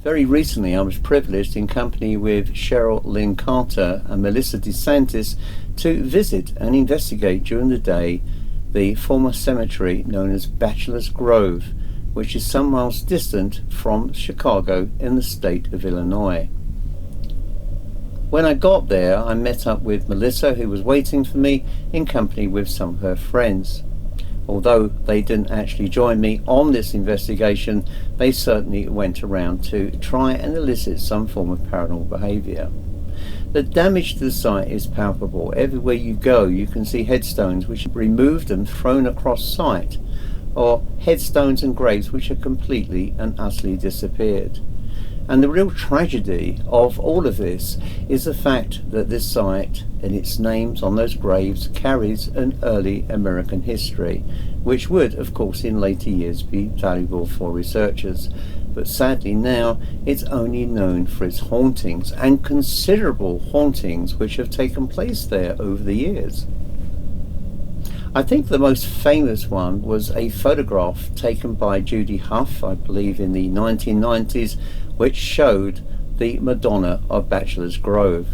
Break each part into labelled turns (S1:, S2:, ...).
S1: Very recently I was privileged in company with Cheryl, Lynn and Melissa Santis to visit and investigate during the day the former cemetery known as Bachelor's Grove, which is some miles distant from Chicago in the state of Illinois. When I got there, I met up with Melissa, who was waiting for me in company with some of her friends. Although they didn't actually join me on this investigation, they certainly went around to try and elicit some form of paranormal behaviour. The damage to the site is palpable. Everywhere you go, you can see headstones which are removed and thrown across site, or headstones and graves which are completely and utterly disappeared. And the real tragedy of all of this is the fact that this site and its names on those graves carries an early American history, which would, of course, in later years be valuable for researchers. But sadly now it's only known for its hauntings, and considerable hauntings which have taken place there over the years. I think the most famous one was a photograph taken by Judy Huff, I believe in the 1990s, which showed the Madonna of Bachelor's Grove.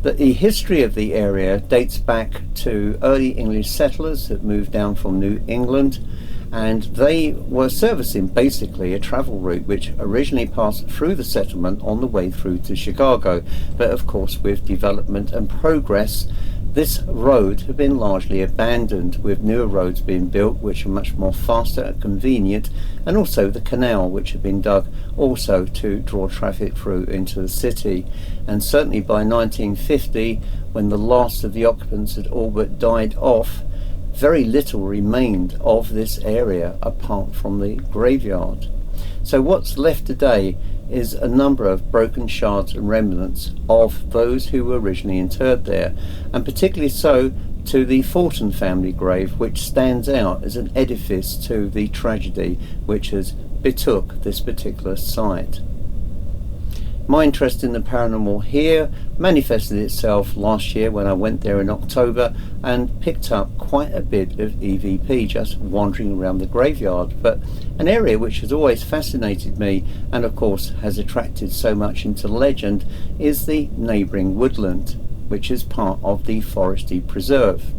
S1: The history of the area dates back to early English settlers that moved down from New England, and they were servicing basically a travel route which originally passed through the settlement on the way through to Chicago. But of course, with development and progress, this road had been largely abandoned, with newer roads being built which are much more faster and convenient, and also the canal which had been dug also to draw traffic through into the city. And certainly by 1950, when the last of the occupants had all but died off, very little remained of this area apart from the graveyard. So what's left today is a number of broken shards and remnants of those who were originally interred there, and particularly so to the Halton family grave, which stands out as an edifice to the tragedy which has betook this particular site. My interest in the paranormal here manifested itself last year when I went there in October and picked up quite a bit of EVP just wandering around the graveyard. But an area which has always fascinated me, and of course has attracted so much into legend, is the neighbouring woodland, which is part of the forestry preserve.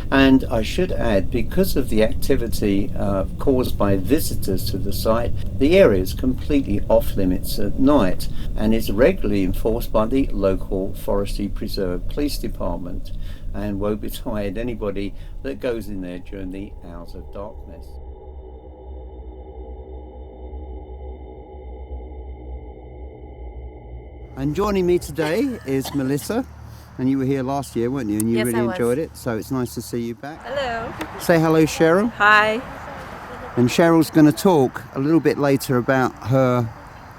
S1: And I should add, because of the activity caused by visitors to the site, the area is completely off limits at night and is regularly enforced by the local forestry preserve police department, and woe betide anybody that goes in there during the hours of darkness. And joining me today is Melissa. And you were here last year, weren't you? And you
S2: Yes,
S1: really enjoyed it, so it's nice to see you back.
S2: Hello.
S1: Say hello, Cheryl.
S2: Hi.
S1: And Cheryl's going to talk a little bit later about her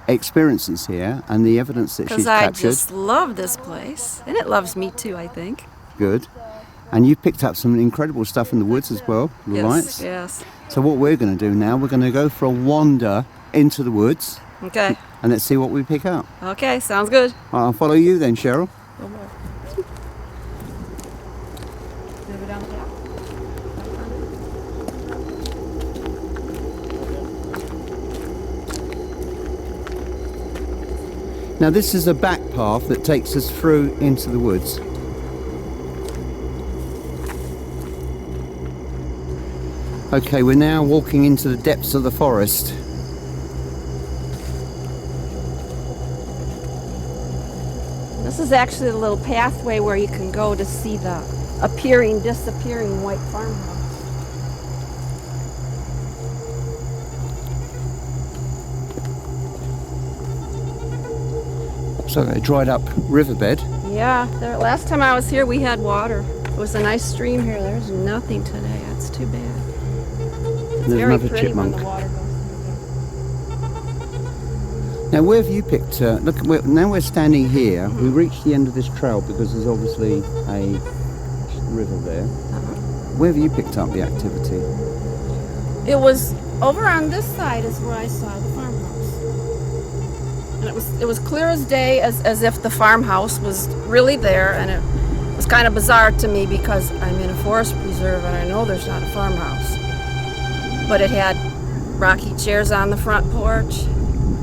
S1: experiences here and the evidence that she's captured.
S2: Because I just love this place, and it loves me too, I think.
S1: Good. And you've picked up some incredible stuff in the woods as well, the lights.
S2: Yes.
S1: So what we're going to do now, we're going to go for a wander into the woods.
S2: Okay.
S1: And let's see what we pick up.
S2: Okay, sounds good.
S1: I'll follow you then, Cheryl. Now this is a back path that takes us through into the woods. Okay, we're now walking into the depths of the forest.
S2: This is actually a little pathway where you can go to see the disappearing white farmhouse.
S1: So a dried up riverbed.
S2: Yeah, last time I was here we had water. It was a nice stream here. There's nothing today. That's too bad. It's
S1: There's
S2: very
S1: another
S2: pretty
S1: chipmunk.
S2: when the water goes through.
S1: Now where have you picked, now we're standing here, we reached the end of this trail because there's obviously a river there. Where have you picked up the activity?
S2: It was over on this side is where I saw the farmhouse. And it was clear as day, as if the farmhouse was really there, and it was kind of bizarre to me because I'm in a forest preserve and I know there's not a farmhouse. But it had rocky chairs on the front porch,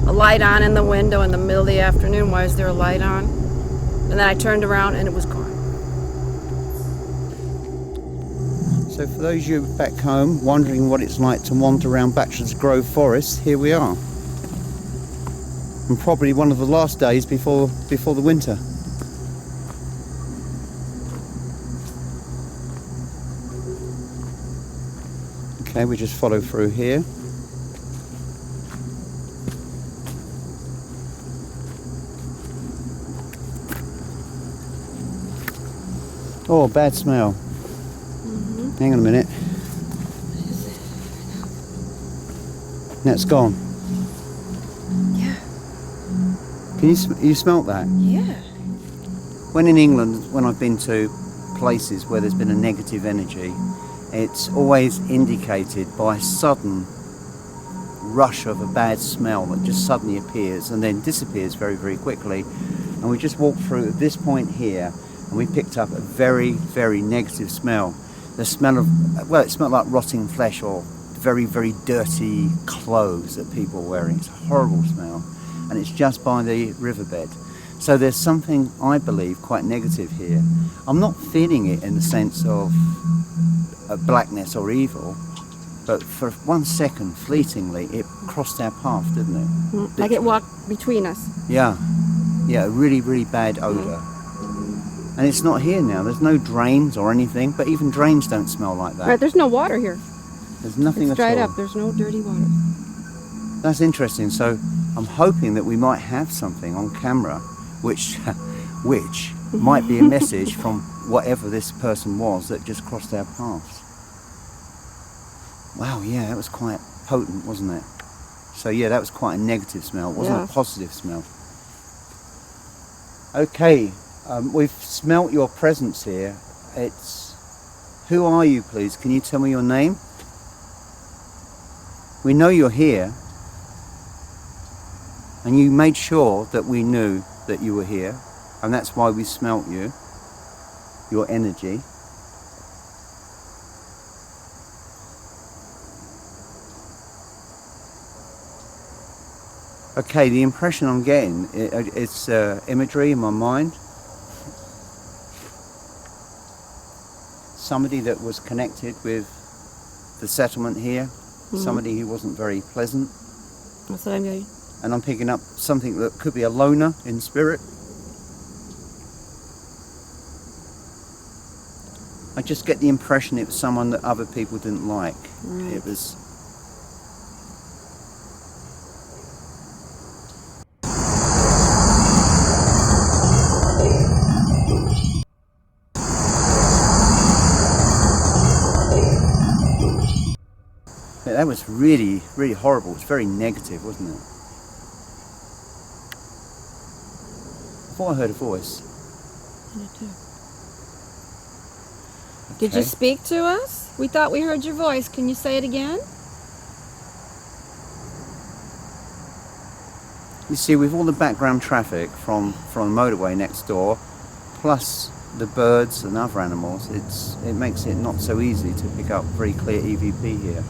S2: a light on in the window in the middle of the afternoon. Why is there a light on? And then I turned around and it was gone.
S1: So for those of you back home wondering what it's like to wander around Bachelor's Grove Forest, here we are. And probably one of the last days before the winter. Okay, we just follow through here. Oh, bad smell. Hang on a minute. Now it's gone.
S2: Yeah.
S1: Can you smell that?
S2: Yeah.
S1: When in England, when I've been to places where there's been a negative energy, it's always indicated by a sudden rush of a bad smell that just suddenly appears and then disappears very, very quickly. And we just walked through at this point here and we picked up a very, very negative smell. The smell of, well, it smelled like rotting flesh or very, very dirty clothes that people are wearing. It's a horrible smell. And it's just by the riverbed. So there's something, I believe, quite negative here. I'm not feeling it in the sense of blackness or evil, but for 1 second, fleetingly, it crossed our path, didn't it?
S2: Like it walked between us.
S1: Yeah, a really, really bad odour. And it's not here now. There's no drains or anything, but even drains don't smell like that.
S2: Right, there's no water here.
S1: There's nothing
S2: It's
S1: at all.
S2: dried up. There's no dirty water.
S1: That's interesting. So I'm hoping that we might have something on camera which might be a message from whatever this person was that just crossed our paths. Wow, yeah, that was quite potent, wasn't it? So yeah, that was quite a negative smell. It wasn't a positive smell. Okay, we've smelt your presence here. Who are you, please? Can you tell me your name? We know you're here. And you made sure that we knew that you were here. And that's why we smelt you. Your energy. Okay, the impression I'm getting, it's imagery in my mind. Somebody that was connected with the settlement here. Somebody who wasn't very pleasant.
S2: That's what I'm getting.
S1: And I'm picking up something that could be a loner in spirit. I just get the impression it was someone that other people didn't like.
S2: Right.
S1: It was... Yeah, that was really, really horrible. It was very negative, wasn't it? I thought I heard a voice.
S2: Me too. Did you speak to us? We thought we heard your voice. Can you say it again?
S1: You see, with all the background traffic from the motorway next door, plus the birds and other animals, it makes it not so easy to pick up very clear e.v.p. here.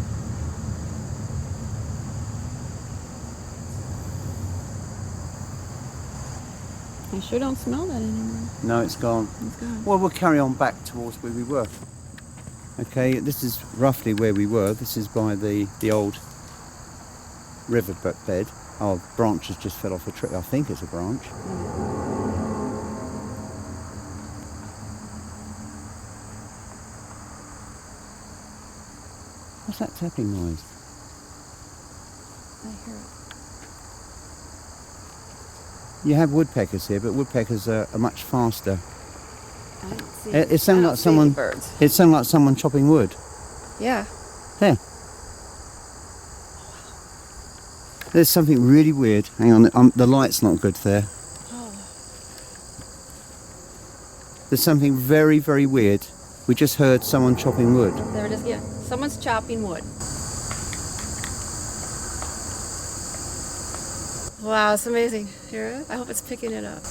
S2: I sure don't smell that anymore.
S1: No, it's gone.
S2: It's gone.
S1: Well, we'll carry on back towards where we were. Okay, this is roughly where we were. This is by the old river bed. Oh, branches just fell off a tree. I think it's a branch. What's that tapping noise?
S2: I hear it.
S1: You have woodpeckers here, but woodpeckers are much faster.
S2: I don't see
S1: It sounds like someone.
S2: birds.
S1: It sounds like someone chopping wood.
S2: Yeah.
S1: There. There's something really weird. Hang on, the light's not good there.
S2: Oh.
S1: There's something very, very weird. We just heard someone chopping wood.
S2: There it is. Yeah. Someone's chopping wood. Wow, it's amazing. Hear it? I hope it's picking it up.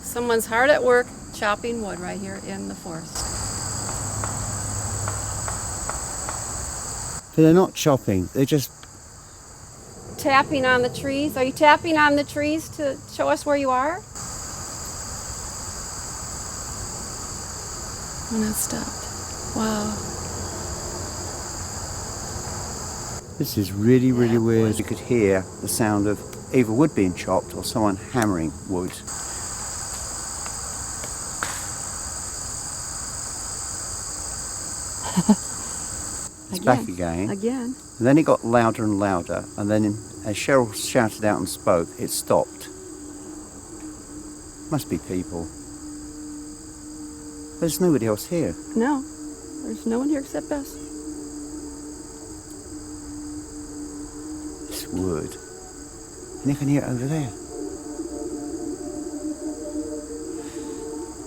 S2: Someone's hard at work chopping wood right here in the forest.
S1: they're not chopping, they're just...
S2: Tapping on the trees. Are you tapping on the trees to show us where you are? When it stopped. Wow.
S1: This is really, really weird. You could hear the sound of either wood being chopped or someone hammering wood. It's back again.
S2: Again.
S1: And then it got louder and louder, and then as Cheryl shouted out and spoke, it stopped. Must be people. There's nobody else here.
S2: No, there's no one here except us.
S1: It's wood. And you can hear it over there.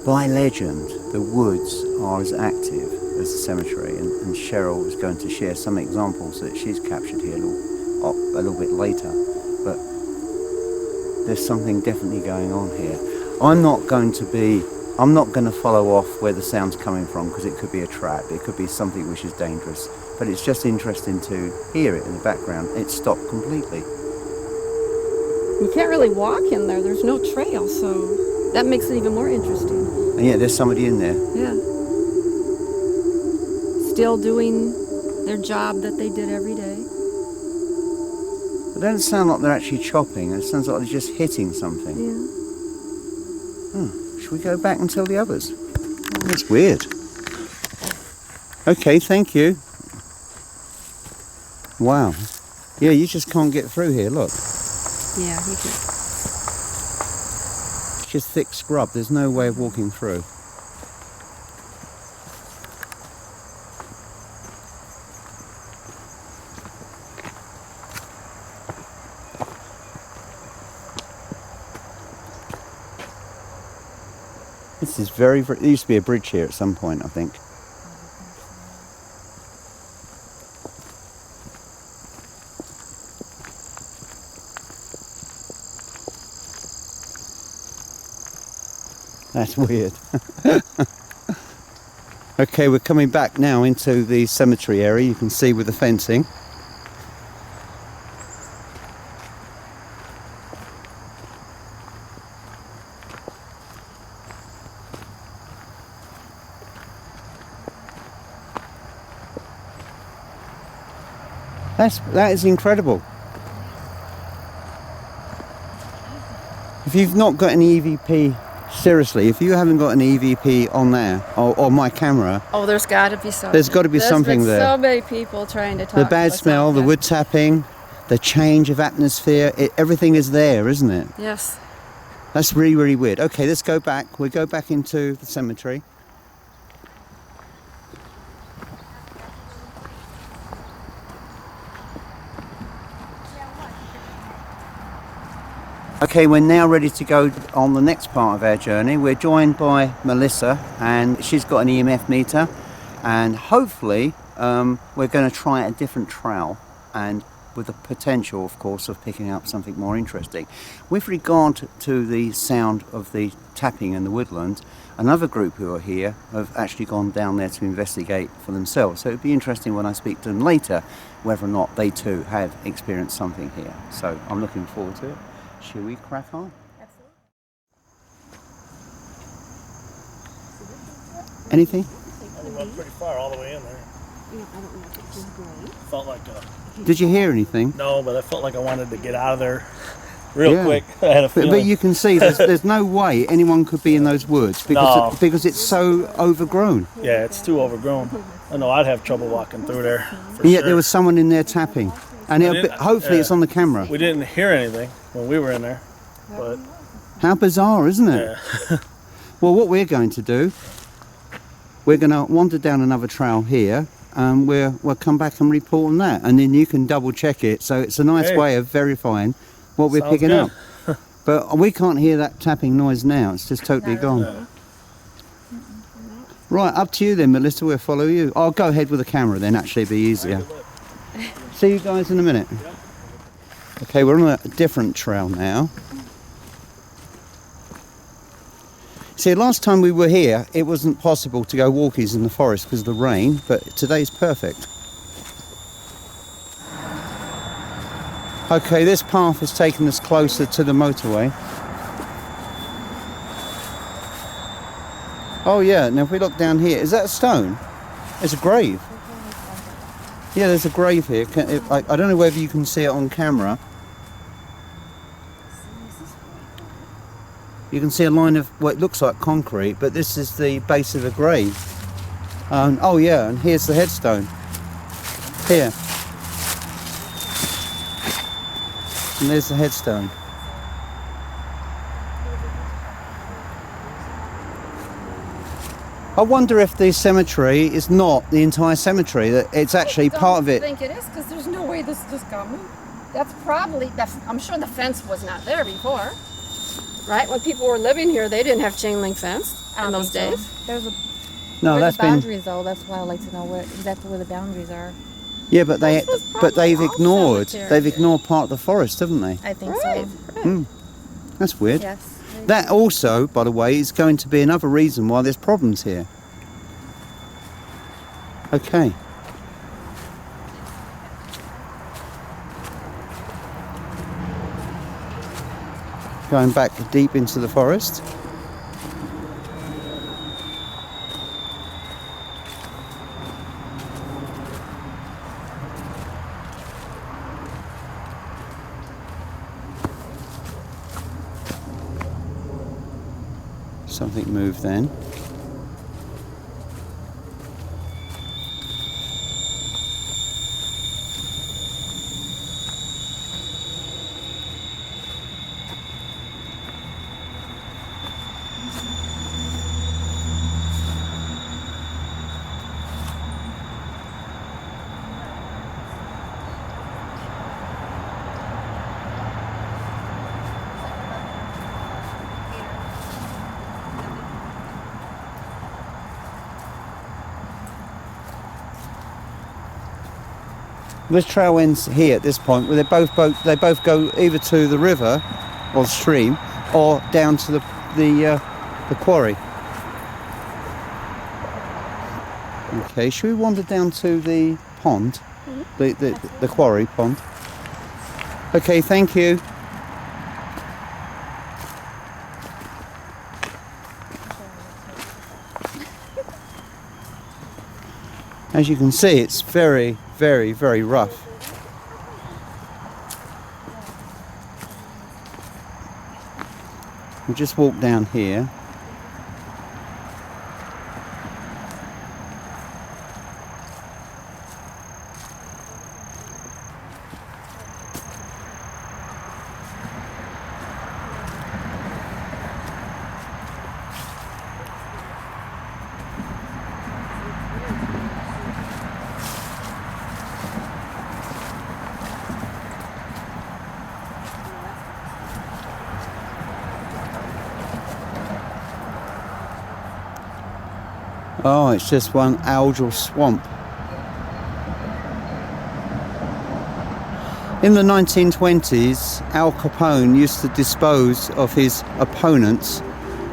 S1: By legend, the woods are as active as the cemetery, and Cheryl is going to share some examples that she's captured here a little bit later. But there's something definitely going on here. I'm not going to follow off where the sound's coming from, because it could be a trap, it could be something which is dangerous, but it's just interesting to hear it in the background. It stopped completely.
S2: You can't really walk in there, there's no trail, so that makes it even more interesting.
S1: And yeah, there's somebody in there.
S2: Yeah. Still doing their job that they did every day.
S1: It doesn't sound like they're actually chopping, it sounds like they're just hitting something.
S2: Yeah.
S1: Should we go back and tell the others? That's weird. Okay, thank you. Wow. Yeah, you just can't get through here, look.
S2: Yeah, you can.
S1: It's just thick scrub, there's no way of walking through. This is very, there used to be a bridge here at some point, I think. That's weird. Okay, we're coming back now into the cemetery area, you can see with the fencing. That is incredible. If you've not got an e.v.p, seriously, if you haven't got an e.v.p on there, or my camera...
S2: Oh, there's got to be something.
S1: There's got to be something there.
S2: There's so many people trying to talk.
S1: The bad smell, the wood tapping, the change of atmosphere, everything is there, isn't it?
S2: Yes.
S1: That's really, really weird. Okay, let's go back. We'll go back into the cemetery. Okay, we're now ready to go on the next part of our journey. We're joined by Melissa, and she's got an EMF meter, and hopefully we're going to try a different trail, and with the potential, of course, of picking up something more interesting. With regard to the sound of the tapping in the woodland, another group who are here have actually gone down there to investigate for themselves. So it'd be interesting when I speak to them later whether or not they too have experienced something here. So I'm looking forward to it. Shall we crack on?
S2: Absolutely.
S1: Anything?
S3: We went pretty far all the way in there.
S2: Yeah, I don't know if it was great.
S3: Felt like
S1: Did you hear anything?
S3: no, but I felt like I wanted to get out of there real quick. I had a feeling.
S1: But you can see there's no way anyone could be in those woods because
S3: No.
S1: because it's so overgrown.
S3: Yeah, it's too overgrown. I know I'd have trouble walking through there. For
S1: And yet
S3: sure.
S1: there was someone in there tapping, and hopefully it's on the camera.
S3: We didn't hear anything when we were in there, but
S1: How bizarre, isn't it?
S3: yeah.
S1: Well, what we're going to do, we're going to wander down another trail here, and we'll come back and report on that, and then you can double check it. So it's a nice
S3: Hey.
S1: way of verifying what we're
S3: Sounds
S1: picking
S3: good.
S1: up. But we can't hear that tapping noise now. It's just totally gone.
S3: Yeah.
S1: Right, up to you then, Melissa. We'll follow you. I'll go ahead with the camera then. Actually, it'd be easier. See you guys in a minute. Okay, we're on a different trail now. See, last time we were here, it wasn't possible to go walkies in the forest because of the rain, but today's perfect. Okay, this path has taken us closer to the motorway. Oh yeah, now if we look down here, is that a stone? It's a grave. Yeah, there's a grave here. I don't know whether you can see it on camera. You can see a line of what looks like concrete, but this is the base of a grave. Oh yeah, and here's the headstone. Here. And there's the headstone. I wonder if the cemetery is not the entire cemetery, that it's actually part of it.
S2: I think it is, because there's no way this just got moved. That's probably, I'm sure the fence was not there before, right? When people were living here, they didn't have chain link fence in those days.
S4: There's a
S1: No,
S4: where
S1: that's
S4: the
S1: been.
S4: boundaries though. That's why I like to know exactly where the boundaries are.
S1: Yeah, but
S2: This was
S1: they've
S2: probably all
S1: ignored.
S2: cemetery.
S1: They've ignored part of the forest, haven't they?
S4: I think
S2: Right,
S4: so.
S2: right.
S1: That's weird.
S4: Yes.
S1: That also, by the way, is going to be another reason why there's problems here. Okay. Going back deep into the forest. Something moved then. This trail ends here at this point, where they both go either to the river or stream, or down to the quarry. Okay, should we wander down to the pond, the quarry pond? Okay, thank you. As you can see, it's very, very, very rough. We'll just walk down here. Oh, it's just one algal swamp. In the 1920s, Al Capone used to dispose of his opponents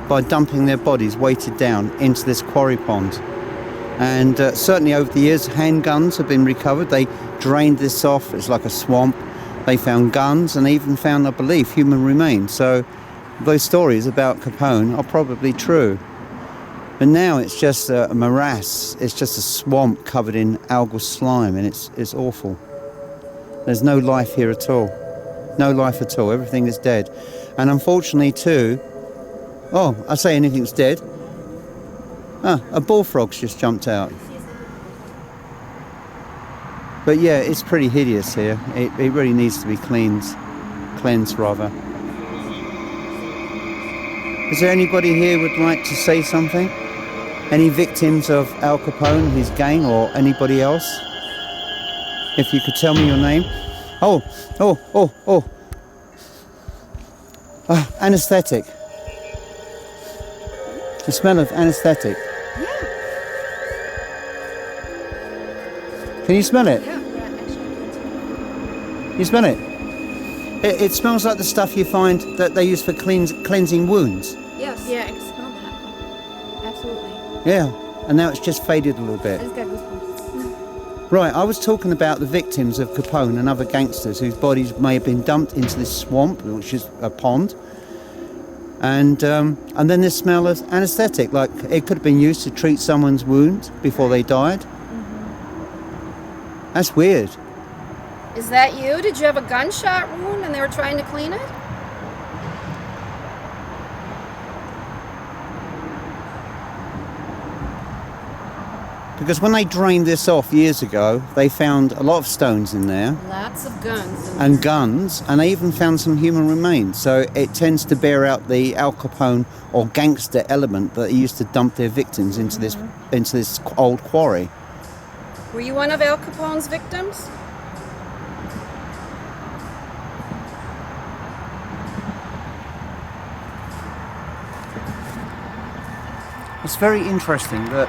S1: by dumping their bodies weighted down into this quarry pond. And certainly over the years, handguns have been recovered. They drained this off. It's like a swamp. They found guns and even found, I believe, human remains. So those stories about Capone are probably true. But now it's just a morass. It's just a swamp covered in algal slime, and it's awful. There's no life here at all. No life at all. Everything is dead. And unfortunately too, oh, I say anything's dead. Ah, a bullfrog's just jumped out. But yeah, it's pretty hideous here. It really needs to be cleansed rather. Is there anybody here would like to say something? Any victims of Al Capone, his gang, or anybody else? If you could tell me your name. Oh. Anesthetic. The smell of anesthetic.
S2: Yeah.
S1: Can you smell it?
S2: Yeah.
S1: You smell it? It smells like the stuff you find that they use for cleansing wounds.
S2: Yes.
S4: Yeah, I can smell that. Absolutely.
S1: Yeah, and now it's just faded a little bit.
S4: I just got goosebumps.
S1: Right, I was talking about the victims of Capone and other gangsters whose bodies may have been dumped into this swamp, which is a pond. And then this smell of anaesthetic, like it could have been used to treat someone's wound before they died. That's weird.
S2: Is that you? Did you have a gunshot wound and they were trying to clean it?
S1: Because when they drained this off years ago, they found a lot of stones in there.
S2: Lots of guns.
S1: And guns, and they even found some human remains. So it tends to bear out the Al Capone or gangster element that he used to dump their victims into this old quarry.
S2: Were you one of Al Capone's victims?
S1: It's very interesting that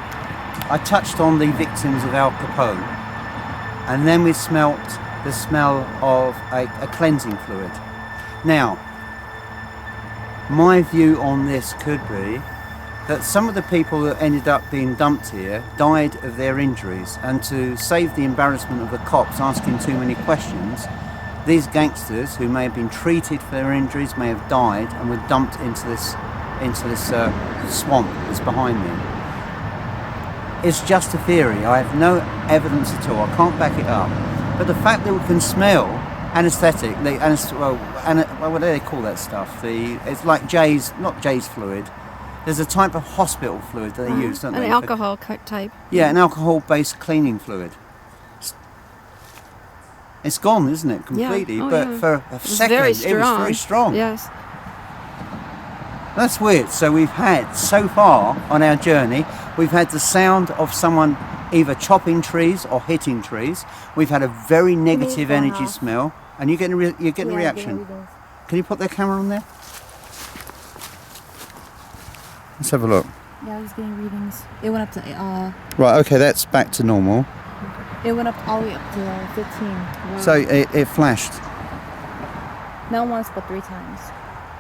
S1: I touched on the victims of Al Capone, and then we smelt the smell of a cleansing fluid. Now, my view on this could be that some of the people that ended up being dumped here died of their injuries, and to save the embarrassment of the cops asking too many questions, these gangsters who may have been treated for their injuries may have died and were dumped into this swamp that's behind me. It's just a theory. I have no evidence at all. I can't back it up. But the fact that we can smell anaesthetic, what do they call that stuff? It's like not Jay's fluid. There's a type of hospital fluid that they use, don't they?
S2: An alcohol type.
S1: Yeah, an alcohol-based cleaning fluid. It's gone, isn't it? Completely.
S2: Yeah.
S1: But for a second, it was very strong.
S2: Yes.
S1: That's weird. So we've had, so far on our journey, we've had the sound of someone either chopping trees or hitting trees. We've had a very negative energy smell. And you're getting a reaction. Can you put the camera on there? Let's have a look.
S4: Yeah, I was getting readings. It went up to...
S1: Right, okay, that's back to normal.
S4: It went up all the way up to 15. Wow.
S1: So it flashed.
S4: Not once, but 3 times.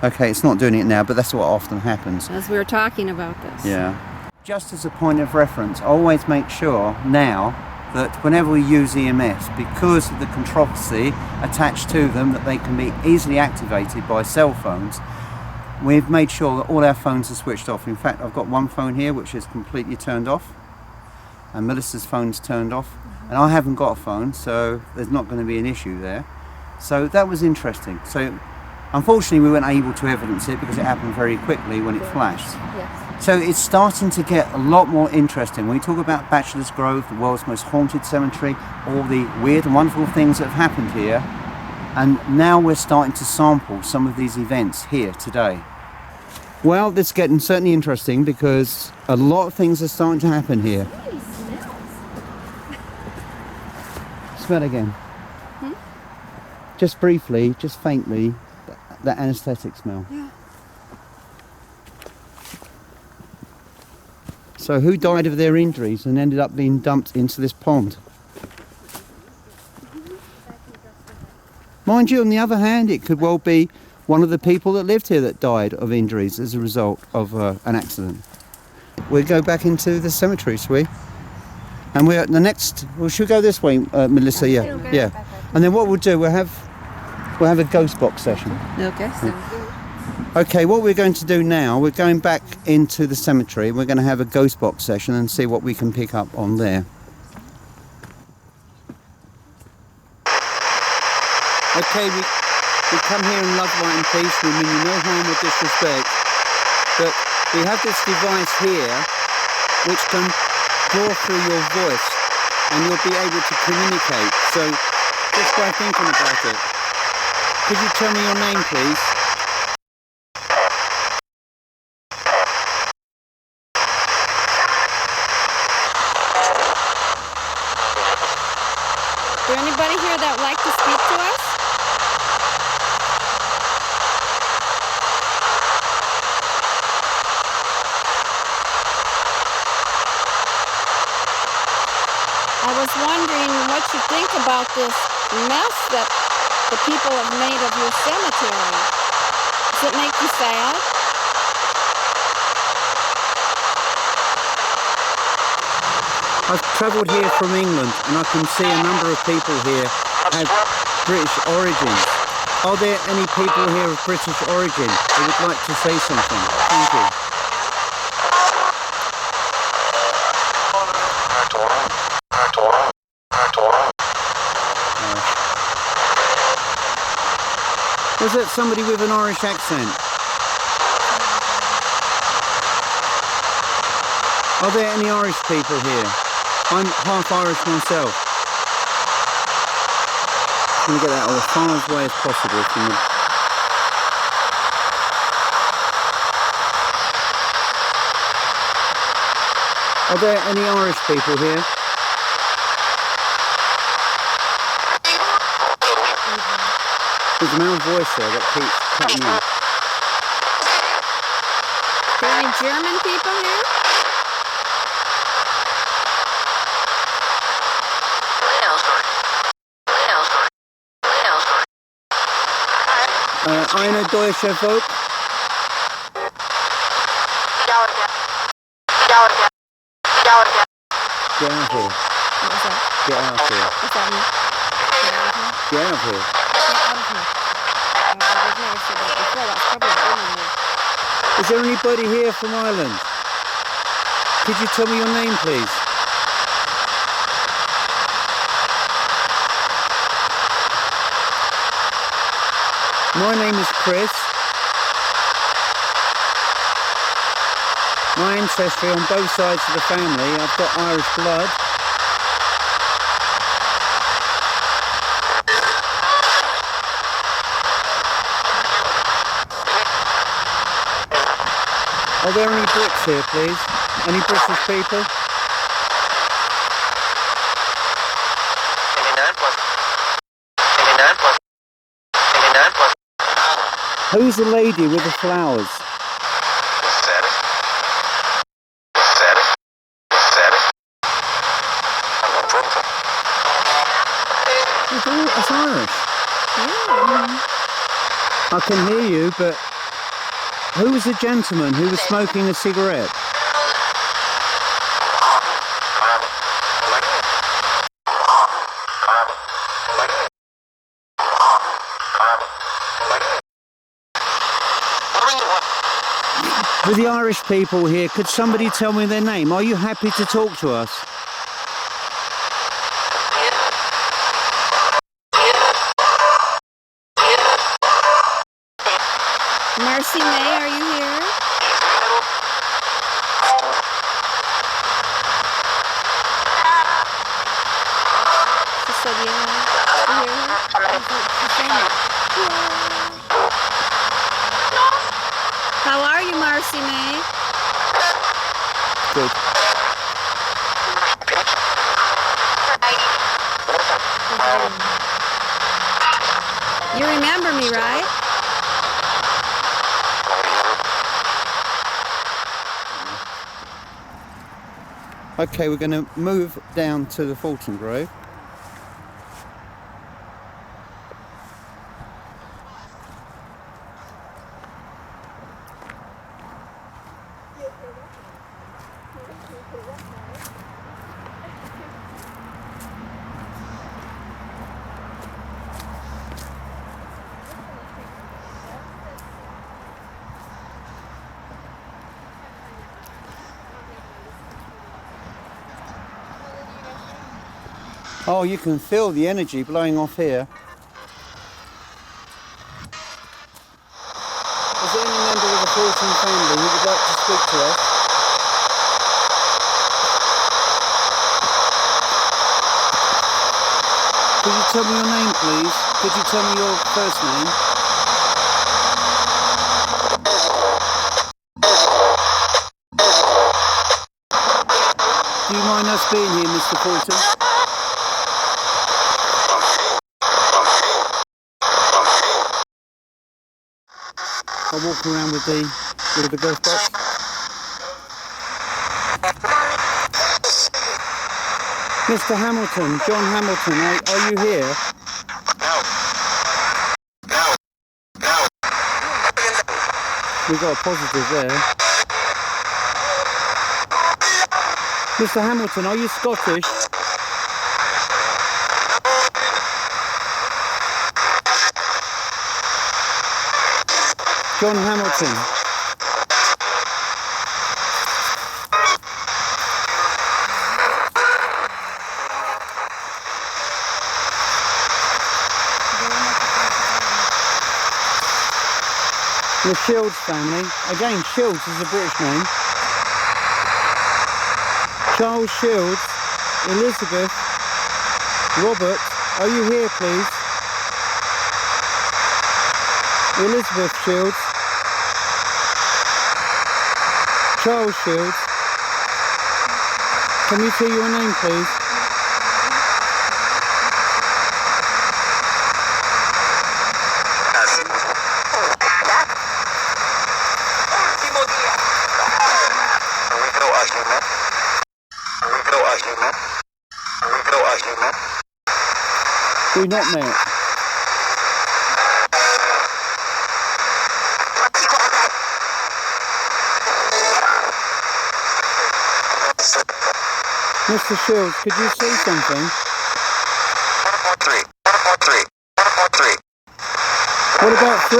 S1: Okay, it's not doing it now, but that's what often happens.
S2: As we were talking about this.
S1: Yeah. Just as a point of reference, I always make sure now that whenever we use EMFs, because of the controversy attached to them, that they can be easily activated by cell phones, we've made sure that all our phones are switched off. In fact, I've got one phone here which is completely turned off, and Melissa's phone's turned off, and I haven't got a phone, so there's not going to be an issue there. So that was interesting. So unfortunately we weren't able to evidence it because it happened very quickly when it flashed.
S4: Yes.
S1: So it's starting to get a lot more interesting. When we talk about Bachelor's Grove, the world's most haunted cemetery, all the weird and wonderful things that have happened here, and now we're starting to sample some of these events here today. Well, it's getting certainly interesting because a lot of things are starting to happen here. Smell again. Just briefly, just faintly, that anaesthetic smell.
S2: Yeah.
S1: So who died of their injuries and ended up being dumped into this pond? Mind you, on the other hand, it could well be one of the people that lived here that died of injuries as a result of an accident. We'll go back into the cemetery, shall we? And we're at the next... Well, should we go this way, Melissa? Yeah. Yeah. And then what we'll do, we'll have a ghost box session.
S2: Okay.
S1: Okay, what we're going to do now, we're going back into the cemetery. We're going to have a ghost box session and see what we can pick up on there. Okay, we come here in love, light and peace. We mean you no harm or disrespect. But we have this device here which can draw through your voice and you'll be able to communicate. So just by thinking about it. Could you tell me your name, please?
S2: Is there anybody here that would like to speak to us? I was wondering what you think about this mess that the people have made of your cemetery. Does it make you sad?
S1: I've travelled here from England and I can see a number of people here have British origins. Are there any people here of British origin who would like to say something? Thank you. Was that somebody with an Irish accent? Are there any Irish people here? I'm half Irish myself. I'm going to get that as far away as possible from the... Are there any Irish people here? There's a male voice there that keeps cutting in.
S2: Are there any German people here?
S1: Eine deutsche Volk? Get out here.
S2: What was that?
S1: Get out here.
S2: What's that mean?
S1: Get out here.
S2: I've never said that before. That's probably a German word.
S1: Is there anybody here from Ireland? Could you tell me your name, please? My name is Chris. My ancestry on both sides of the family, I've got Irish blood. Are there any Brits here, please? Any British people? Who's the lady with the flowers? It's Irish. I can hear you, but who was the gentleman who was smoking a cigarette? For the Irish people here, could somebody tell me their name? Are you happy to talk to us?
S2: Marcy May, are you here? She said yeah. You hear her? How are you, Marcy May?
S1: Good.
S2: You remember me, right?
S1: Okay, we're going to move down to the Halton Grove. Oh, you can feel the energy blowing off here. Is there any member of the Halton family who would like to speak to us? Could you tell me your name, please? Could you tell me your first name? Do you mind us being here, Mr. Halton? I'll walk around with the golf box. Mr. Hamilton, John Hamilton, are you here? We've got a positive there. Mr. Hamilton, are you Scottish? John Hamilton. The Shields family. Again, Shields is a British name. Charles Shields, Elizabeth, Robert, are you here please? Elizabeth Shields, Charles Shields, can you tell your name please? We've not met. Mr. Shields, could you say something? What about 3?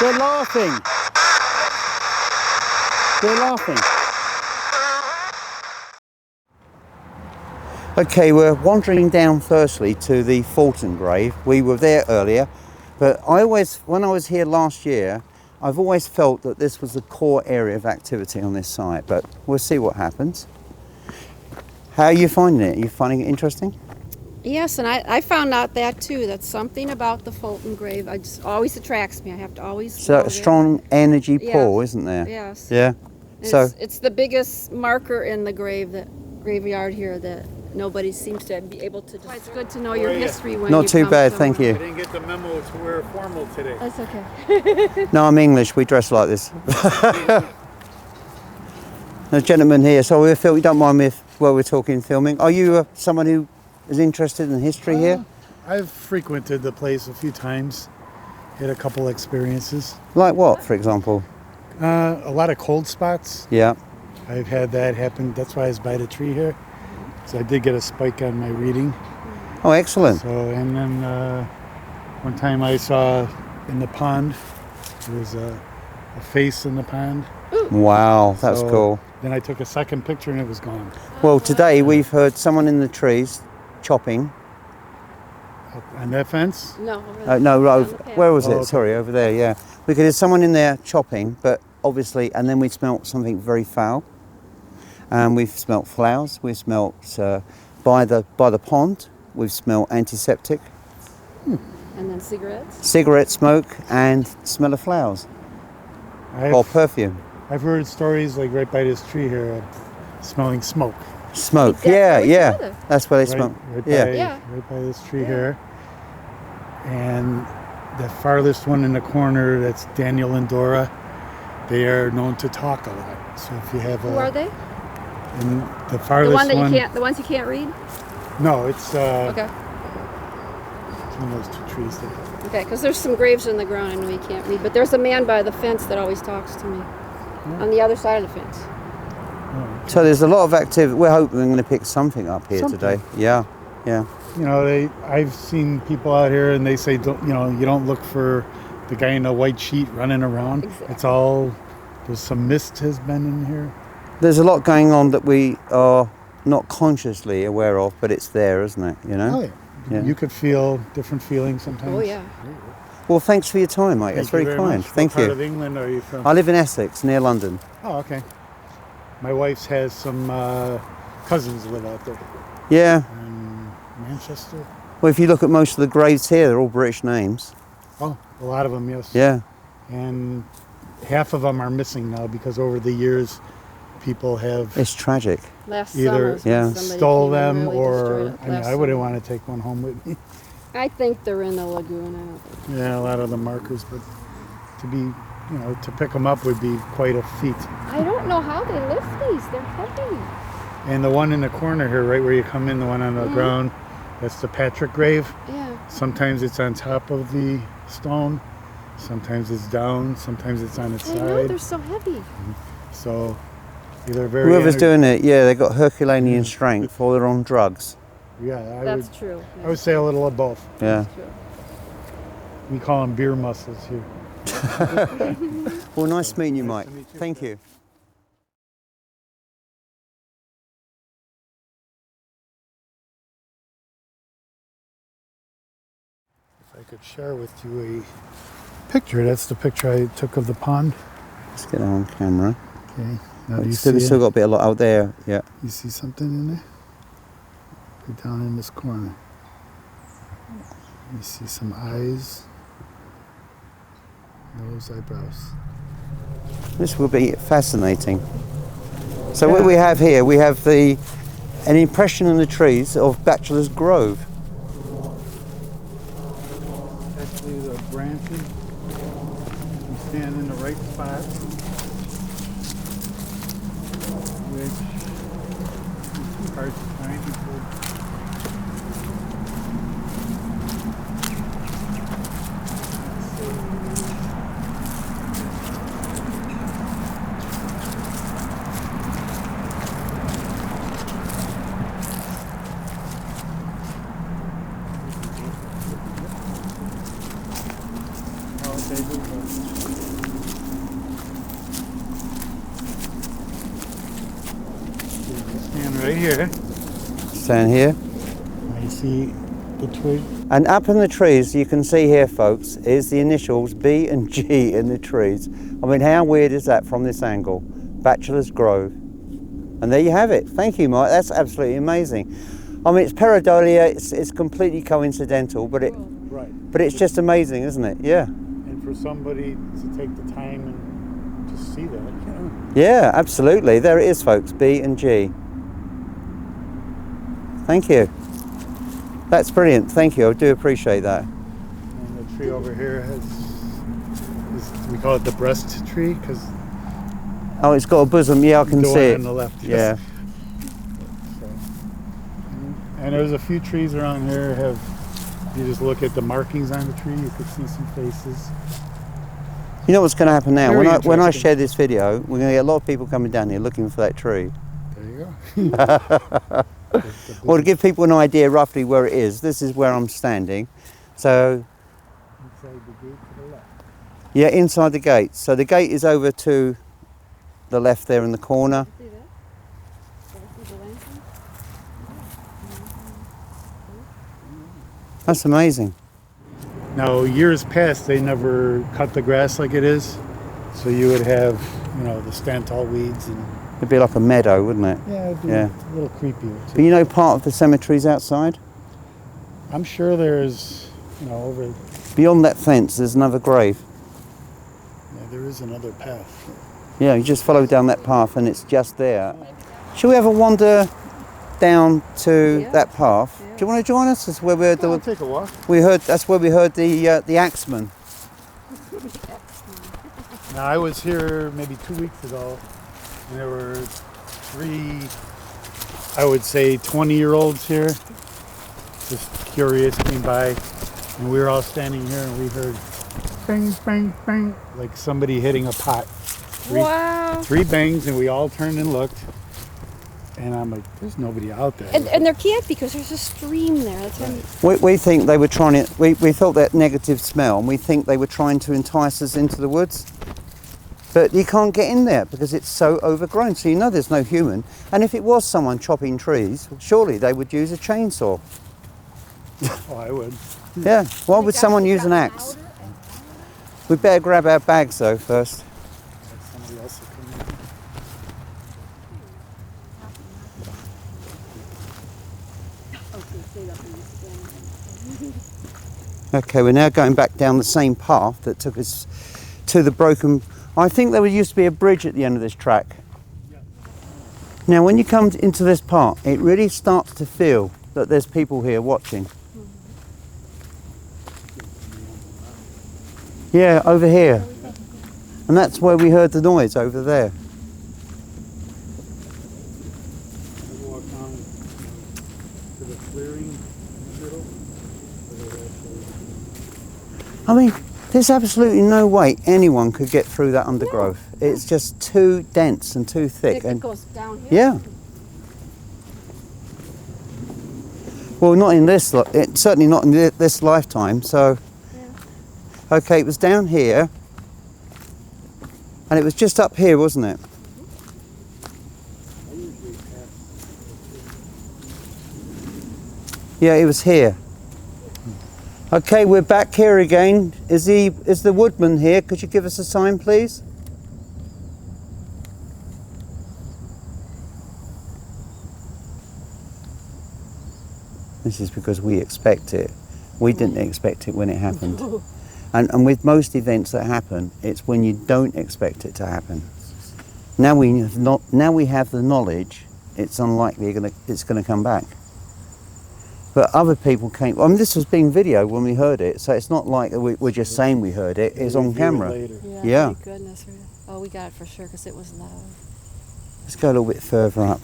S1: They're laughing. They're laughing. Okay, we're wandering down firstly to the Halton grave. We were there earlier, but when I was here last year, I've always felt that this was the core area of activity on this site, but we'll see what happens. How are you finding it? Are you finding it interesting?
S2: Yes, and I found out that too. That's something about the Halton grave. It just always attracts me. I have to always.
S1: So a strong energy pull, isn't there?
S2: Yes.
S1: Yeah.
S2: So it's the biggest marker in the graveyard here that nobody seems to be able to. It's good to know your history when
S1: Not
S2: you
S1: too
S2: come
S1: bad,
S2: somewhere.
S1: thank you.
S3: I didn't get the memo to wear formal today.
S2: That's okay.
S1: No, I'm English. We dress like this. The gentleman here. So we don't mind me while we're talking filming. Are you someone who is interested in history here?
S5: I've frequented the place a few times. Had a couple experiences.
S1: Like what, for example?
S5: A lot of cold spots.
S1: Yeah.
S5: I've had that happen. That's why I was by the tree here. So I did get a spike on my reading.
S1: Oh, excellent.
S5: So, and then one time I saw in the pond, there was a face in the pond.
S1: Wow, that's
S5: So
S1: cool.
S5: Then I took a second picture and it was gone.
S1: Well, today we've heard someone in the trees chopping.
S5: On that fence?
S2: No.
S1: Where was it?
S5: Oh, okay.
S1: Sorry, over there, yeah. We could hear someone in there chopping, but obviously, and then we smelt something very foul. And we've smelt flowers, we've smelt, by the pond, we've smelt antiseptic.
S2: And then cigarettes.
S1: Cigarette smoke and smell of flowers. Or perfume.
S5: I've heard stories like right by this tree here of smelling smoke.
S1: Smoke,
S2: That's where we
S1: yeah.
S2: together.
S1: That's where they smoke.
S5: Right by this tree here. And the farthest one in the corner, that's Daniel and Dora. They are known to talk a lot. So if you have
S2: Who are they?
S5: And the
S2: The
S5: farthest
S2: one that you can't. The ones you can't read.
S5: No, it's
S2: Okay.
S5: it's one of those 2 trees there.
S2: Okay, because there's some graves in the ground I know you can't read, but there's a man by the fence that always talks to me on the other side of the fence.
S1: So there's a lot of activity. We're hoping we're going to pick something up here today. Yeah.
S5: You know, I've seen people out here and they say, you don't look for the guy in the white sheet running around.
S2: Exactly.
S5: It's all, there's some mist has been in here.
S1: There's a lot going on that we are not consciously aware of, but it's there, isn't it? You know?
S5: Oh, yeah.
S1: Yeah.
S5: You could feel different feelings sometimes.
S2: Oh yeah.
S1: Well, thanks for your time, mate. It's very kind.
S5: Much.
S1: Thank
S5: What part
S1: you.
S5: of England are you from?
S1: I live in Essex, near London.
S5: Oh, okay. My wife's has some cousins live out there
S1: Yeah.
S5: in Manchester.
S1: Well, if you look at most of the graves here, they're all British names.
S5: Oh, a lot of them, yes.
S1: Yeah.
S5: And half of them are missing now because over the years, people have
S1: It's tragic.
S2: Last
S5: Either
S2: summer,
S1: yeah.
S2: somebody
S5: stole
S2: came and
S5: them
S2: really
S5: or,
S2: destroyed it
S5: I mean,
S2: last
S5: I wouldn't
S2: summer.
S5: want to take one home with me.
S2: I think they're in the lagoon. I don't think.
S5: Yeah, a lot of the markers, but to pick them up would be quite a feat.
S2: I don't know how they lift these. They're heavy.
S5: And the one in the corner here, right where you come in, the one on the ground, that's the Patrick grave.
S2: Yeah.
S5: Sometimes it's on top of the stone, Sometimes it's down, sometimes it's on its
S4: I know,
S5: side.
S4: they're so heavy.
S5: So either very
S1: Whoever's doing it, yeah, they've got Herculean strength or they're on drugs.
S5: Yeah,
S4: That's true.
S5: I would say a little of both.
S1: Yeah.
S4: That's true.
S5: We call them beer muscles here.
S1: Well, nice meeting you,
S5: Nice
S1: Mike.
S5: to meet you.
S1: Thank you.
S5: If I could share with you a picture. That's the picture I took of the pond.
S1: Let's get that on camera.
S5: Okay. Now do you
S1: We've
S5: see
S1: still
S5: it?
S1: got a bit a lot out there. Yeah.
S5: You see something in there? Right down in this corner. You see some eyes, nose, eyebrows.
S1: This will be fascinating. So what we have here, we have an impression in the trees of Bachelor's Grove.
S5: Actually, the branches. You stand in the right spot, which is hard to find before. Stand right here.
S1: Stand here.
S5: Now you see the twig.
S1: And up in the trees, you can see here, folks, is the initials B and G in the trees. I mean, how weird is that from this angle? Bachelor's Grove. And there you have it. Thank you, Mike. That's absolutely amazing. I mean, it's pareidolia. It's completely coincidental, but it's just amazing, isn't it? Yeah.
S5: And for somebody to take the time and to see that, you know.
S1: Yeah, absolutely. There it is, folks. B and G. Thank you. That's brilliant. Thank you. I do appreciate that.
S5: And the tree over here we call it the breast tree because
S1: Oh, it's got a bosom. Yeah, I can
S5: the
S1: see
S5: one
S1: it.
S5: on the left.
S1: Yeah.
S5: Yes. So, and there's a few trees around here you just look at the markings on the tree, you could see some faces.
S1: You know what's going to happen now?
S5: Very
S1: When I
S5: interesting.
S1: share this video, we're going to get a lot of people coming down here looking for that tree.
S5: There you go.
S1: Well, to give people an idea roughly where it is, this is where I'm standing. So,
S5: Inside the gate to the left.
S1: yeah, inside the gate. So the gate is over to the left there in the corner.
S4: See that? See the lantern?
S1: That's amazing.
S5: Now, years past, they never cut the grass like it is. So you would have, the stand-tall weeds and
S1: It'd be like a meadow, wouldn't it?
S5: yeah, it'd be
S1: Yeah.
S5: a little creepier
S1: But
S5: too.
S1: you know part of the cemetery's outside?
S5: I'm sure there's, over,
S1: Beyond that fence, there's another grave.
S5: there is another path.
S1: Yeah, you just follow down that path and it's just there. Shall we ever wander down to
S4: Yeah.
S1: that path?
S4: Yeah.
S1: Do you want to join us? That's where we heard
S5: I'll take a walk.
S1: that's where we heard the axeman.
S5: Now, I was here maybe 2 weeks ago, and there were 3, I would say 20-year-olds here, just curious, came by, and we were all standing here, and we heard bang, bang, bang, like somebody hitting a pot.
S4: Wow.
S5: 3 bangs, and we all turned and looked, and I'm like, there's nobody out there.
S4: And there can't because there's a stream there. That's why
S1: We think they were trying to, we felt that negative smell and we think they were trying to entice us into the woods. But you can't get in there because it's so overgrown, so you know there's no human. And if it was someone chopping trees, surely they would use a chainsaw.
S5: Oh, I would.
S1: Yeah, why would someone use an axe? We'd better grab our bags though first.
S5: Somebody else will come in.
S1: Okay, we're now going back down the same path that took us to the broken... I think there used to be a bridge at the end of this track. Now when you come into this part, it really starts to feel that there's people here watching. Yeah, over here. And that's where we heard the noise, over there.
S5: I walk down to the clearing in the middle.
S1: I mean, There's absolutely no way anyone could get through that undergrowth. It's just too dense and too thick.
S2: It
S1: And
S2: goes down here.
S1: yeah. Well, not in this, certainly not in this lifetime. So,
S2: Yeah.
S1: okay, it was down here, and it was just up here, wasn't it? Yeah, it was here. Okay, we're back here again. Is the woodman here? Could you give us a sign, please? This is because we expect it. We didn't expect it when it happened. And with most events that happen, it's when you don't expect it to happen. Now we have the knowledge, it's unlikely it's going to come back. But other people came. I mean, this was being videoed when we heard it, so it's not like we're just saying we heard it. It's on camera. Yeah.
S2: Thank goodness. Oh, we got it for sure because it was loud.
S1: Let's go a little bit further up.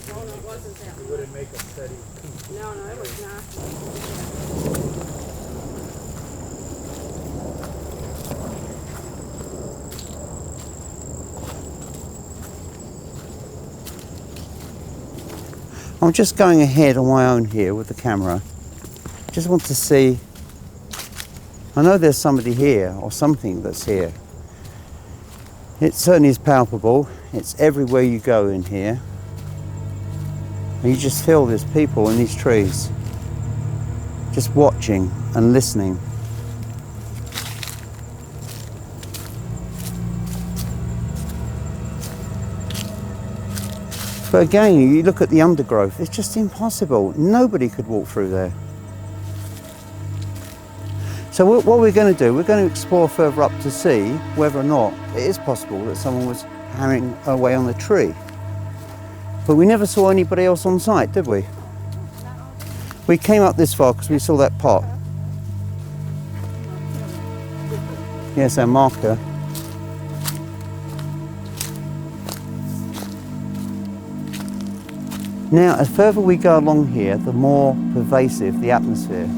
S2: No, it wasn't that
S5: It wouldn't make a steady.
S2: No, it was not.
S1: I'm just going ahead on my own here with the camera. Just want to see. I know there's somebody here or something that's here. It certainly is palpable. It's everywhere you go in here. And you just feel there's people in these trees. Just watching and listening. But again, you look at the undergrowth, it's just impossible. Nobody could walk through there. So what we're going to do, we're going to explore further up to see whether or not it is possible that someone was hammering away on the tree. But we never saw anybody else on site, did we? We came up this far because we saw that pot. Yes, our marker. Now, the further we go along here, the more pervasive the atmosphere.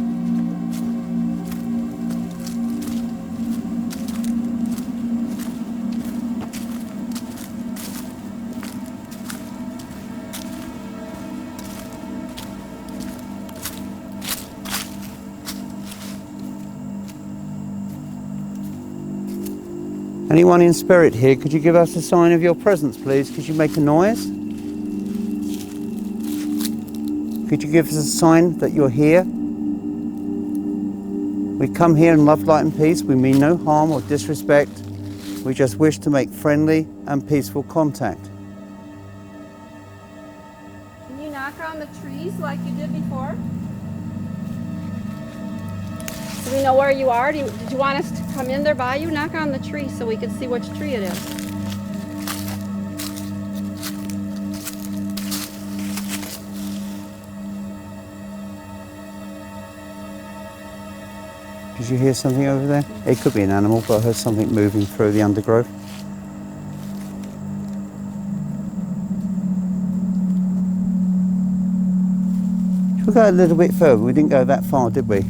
S1: Anyone in spirit here, could you give us a sign of your presence, please? Could you make a noise? Could you give us a sign that you're here? We come here in love, light and peace. We mean no harm or disrespect. We just wish to make friendly and peaceful contact.
S2: Can you knock on the trees like you did before? Do we know where you are? Did you want us to come in there by you? Knock on the tree so we can see which tree it is.
S1: Did you hear something over there? It could be an animal, but I heard something moving through the undergrowth. Should we go a little bit further? We didn't go that far, did we?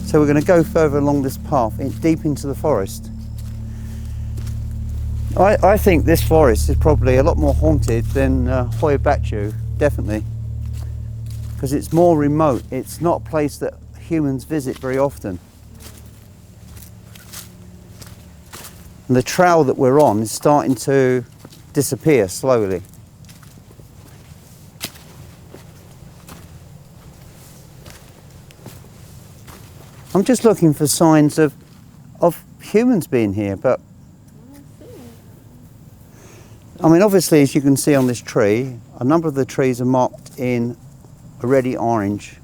S1: So we're going to go further along this path, deep into the forest. I think this forest is probably a lot more haunted than e.v.p, definitely. Because it's more remote. It's not a place that humans visit very often. And the trail that we're on is starting to disappear slowly. I'm just looking for signs of humans being here, but I mean, obviously, as you can see on this tree, a number of the trees are marked in a reddy orange.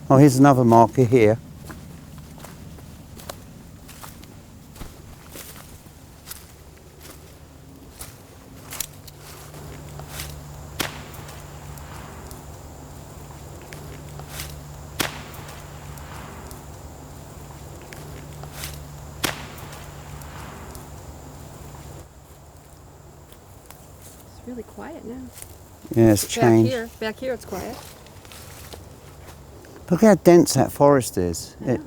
S1: Oh, here's another marker here.
S2: really quiet now.
S1: Yeah, it's changed.
S2: Back here it's quiet.
S1: Look how dense that forest is.
S2: I know.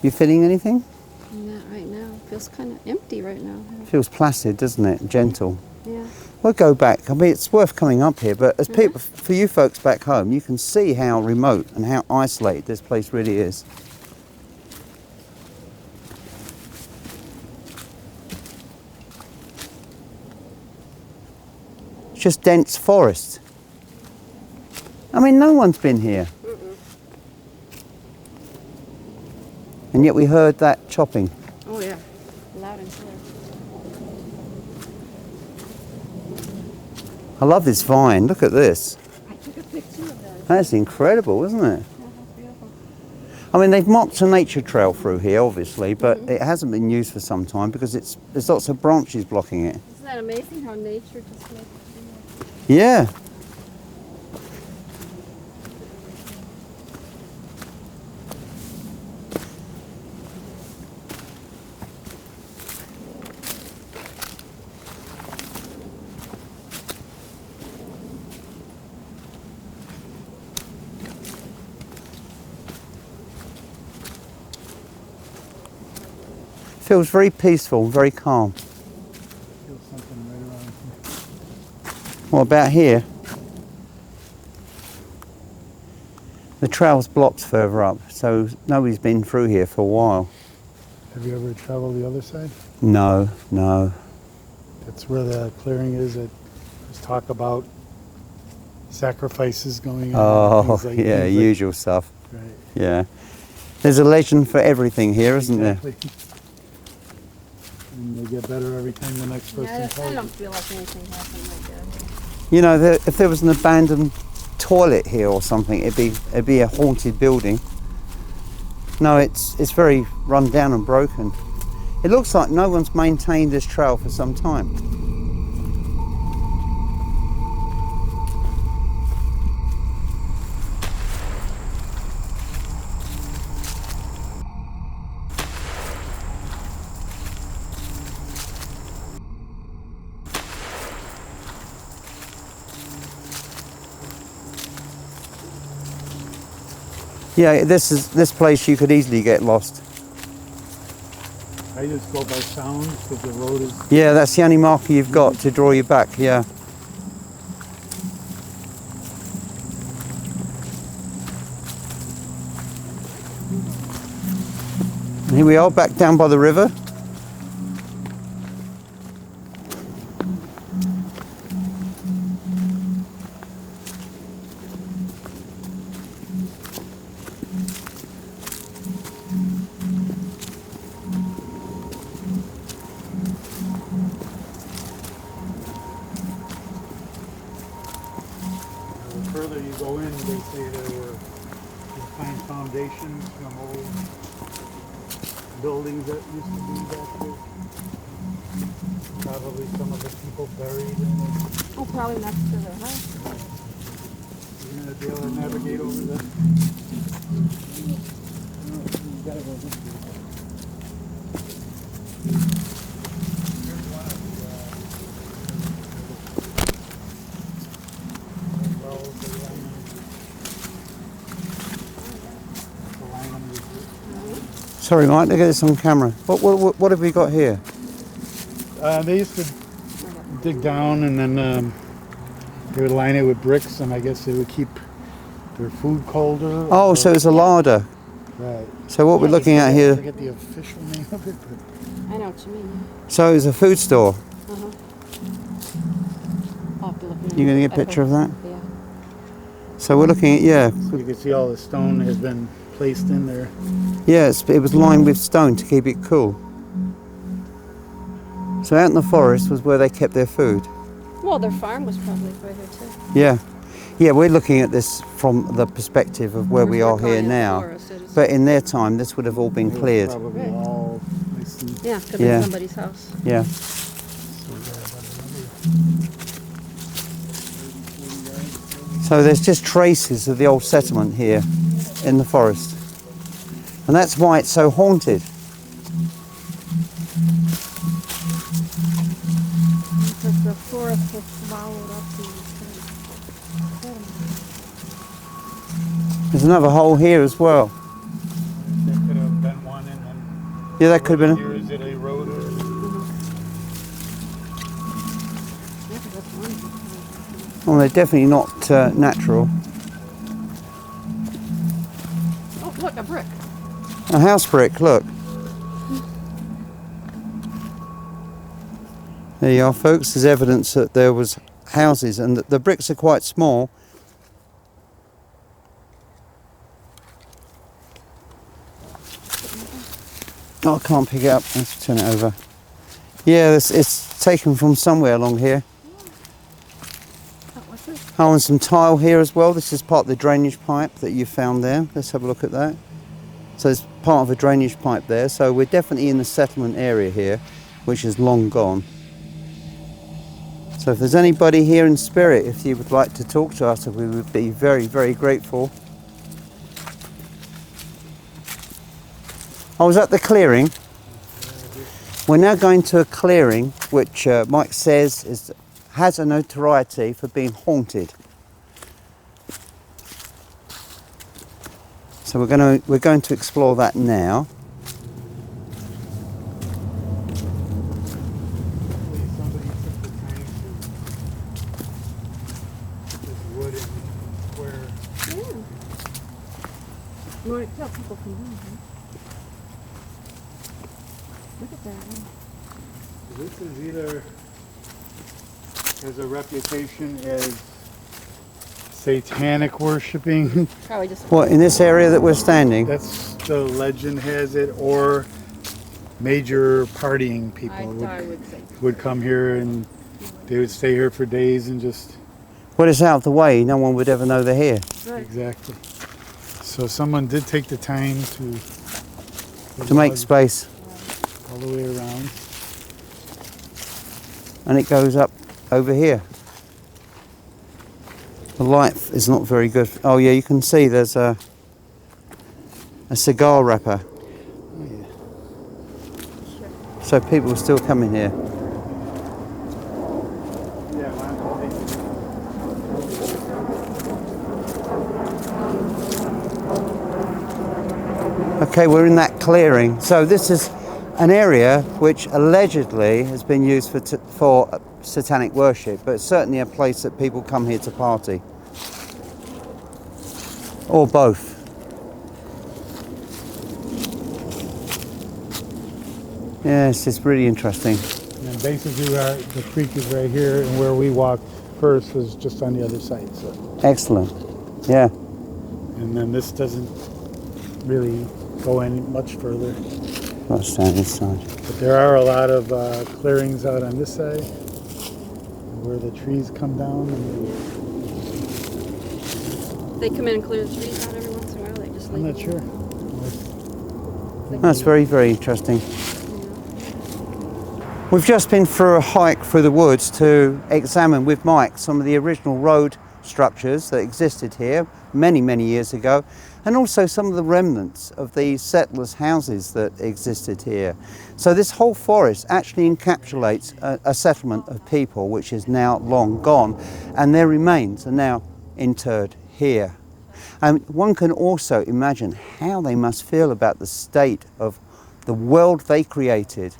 S1: You feeling anything?
S2: Not right now. Feels kind of empty right now.
S1: Feels placid, doesn't it? Gentle.
S2: Yeah.
S1: We'll go back. I mean, it's worth coming up here, but as people, for you folks back home, you can see how remote and how isolated this place really is. It's just dense forest. I mean, no one's been here. And yet we heard that chopping.
S2: Oh yeah, loud and clear.
S1: I love this vine. Look at this.
S2: I took a picture of that.
S1: That's incredible, isn't it?
S2: Yeah, that's beautiful.
S1: I mean, they've marked a nature trail through here, obviously, but it hasn't been used for some time because there's lots of branches blocking it.
S2: Isn't that amazing how nature just makes it?
S1: Yeah. Feels very peaceful, very calm.
S5: Feel something right around here.
S1: What about here? The trail's blocked further up, so nobody's been through here for a while.
S5: Have you ever traveled the other side?
S1: No, no.
S5: That's where the clearing is. There's talk about sacrifices going on.
S1: Oh,
S5: things
S1: yeah,
S5: things
S1: usual stuff.
S5: Right.
S1: Yeah. There's a legend for everything here, isn't there?
S5: Exactly. And they get better every time the next person
S2: Yeah,
S5: tells
S2: I
S5: you.
S2: don't feel like anything happened like that.
S1: You know, if there was an abandoned toilet here or something, it'd be a haunted building. No, it's very run down and broken. It looks like no one's maintained this trail for some time. Yeah, this place you could easily get lost.
S5: I just go by sound because the road is.
S1: Yeah, that's the only marker you've got to draw you back, yeah. And here we are, back down by the river.
S5: The further you go in, they say there were you find foundations from old buildings that used to be back here. Probably some of the people buried in the.
S2: Oh, probably next to the house.
S5: You're gonna be able to navigate over the. You gotta go this way. Here's one of the wells they line them.
S1: Sorry, Mike, look at this on camera. What have we got here?
S5: They used to dig down and then they would line it with bricks, and I guess they would keep their food colder.
S1: Oh, so it's a larder.
S5: Right.
S1: So what we're looking at
S5: I
S1: here,
S5: forget the official name of it, but
S2: I know what you mean.
S1: so it's a food store.
S2: Uh-huh. I'll have to look
S1: You gonna get a picture of that?
S2: Yeah.
S1: So we're looking at, yeah,
S5: you can see all the stone has been placed in there.
S1: yeah, it was lined with stone to keep it cool. So out in the forest was where they kept their food.
S2: Well, their farm was probably right here too.
S1: Yeah. Yeah, we're looking at this from the perspective of where we are here now. But in their time, this would have all been
S5: It was
S1: cleared.
S5: Probably
S2: Right.
S5: all nice and
S2: Yeah, could
S1: Yeah.
S2: be somebody's house.
S1: Yeah.
S5: so we got about another 30, 40 yards to go.
S1: So there's just traces of the old settlement here in the forest. And that's why it's so haunted.
S4: Because the forest was swallowed up the sediment.
S1: There's another hole here as well.
S5: There could have been one and then
S1: Yeah, that could have been.
S5: years it eroded.
S1: Well, they're definitely not natural.
S2: Oh, look, a brick.
S1: A house brick, look. There you are, folks. There's evidence that there was houses, and the bricks are quite small. Oh, I can't pick it up. Let's turn it over. Yeah, it's taken from somewhere along here. Oh, and some tile here as well. This is part of the drainage pipe that you found there. Let's have a look at that. So it's part of a drainage pipe there. So we're definitely in the settlement area here, which is long gone. So if there's anybody here in spirit, if you would like to talk to us, we would be very, very grateful. I was at the clearing. We're now going to a clearing which Mike says has a notoriety for being haunted. So we're going to explore that now.
S5: Somebody took the time to put this wood in where
S4: You want to tell people from home, huh? Look at that.
S5: this is either has a reputation as satanic worshiping.
S2: Probably just.
S1: What, in this area that we're standing?
S5: That's the legend has it, or major partying people
S2: I would say.
S5: would come here and they would stay here for days and just
S1: Well, it's out of the way. No one would ever know they're here.
S2: Right.
S5: exactly. So someone did take the time
S1: To make space.
S5: all the way around.
S1: And it goes up over here. The light is not very good. Oh yeah, you can see there's a cigar wrapper.
S5: Oh, yeah.
S1: So people are still coming here. Okay, we're in that clearing. So this is an area which allegedly has been used for satanic worship, but it's certainly a place that people come here to party. Or both. Yes, it's really interesting.
S5: And basically the creek is right here, and where we walked first was just on the other side. So.
S1: Excellent. Yeah.
S5: And then this doesn't really go any much further.
S1: Let's stand this side.
S5: But there are a lot of clearings out on this side where the trees come down. And
S2: They come in and clear the trees out every once in a while. They just
S5: I'm
S2: leave
S5: not
S2: them.
S5: sure.
S1: That's very, very interesting. We've just been for a hike through the woods to examine with Mike some of the original road structures that existed here many, many years ago, and also some of the remnants of the settlers' houses that existed here. So this whole forest actually encapsulates a settlement of people which is now long gone, and their remains are now interred here. And one can also imagine how they must feel about the state of the world they created,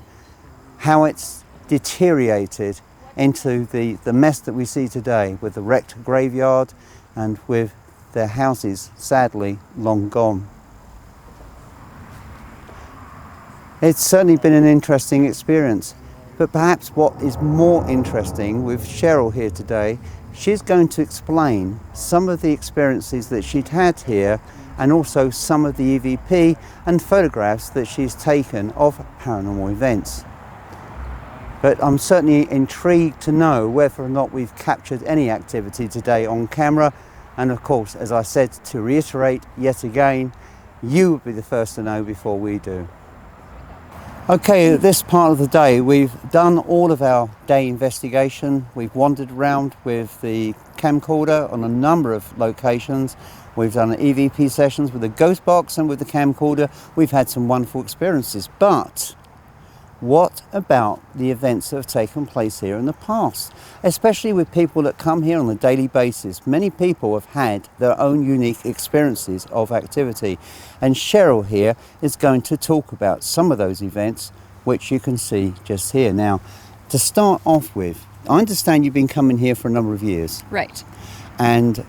S1: how it's deteriorated into the mess that we see today, with the wrecked graveyard and with their houses sadly long gone. It's certainly been an interesting experience, but perhaps what is more interesting with Cheryl here today, she's going to explain some of the experiences that she'd had here, and also some of the e.v.p. and photographs that she's taken of paranormal events. But I'm certainly intrigued to know whether or not we've captured any activity today on camera. And of course, as I said, to reiterate yet again, you will be the first to know before we do. Okay, at this part of the day, we've done all of our day investigation. We've wandered around with the camcorder on a number of locations. We've done EVP sessions with the ghost box and with the camcorder. We've had some wonderful experiences. But what about the events that have taken place here in the past? Especially with people that come here on a daily basis. Many people have had their own unique experiences of activity. And Cheryl here is going to talk about some of those events, which you can see just here. Now, to start off with, I understand you've been coming here for a number of years.
S2: Right.
S1: And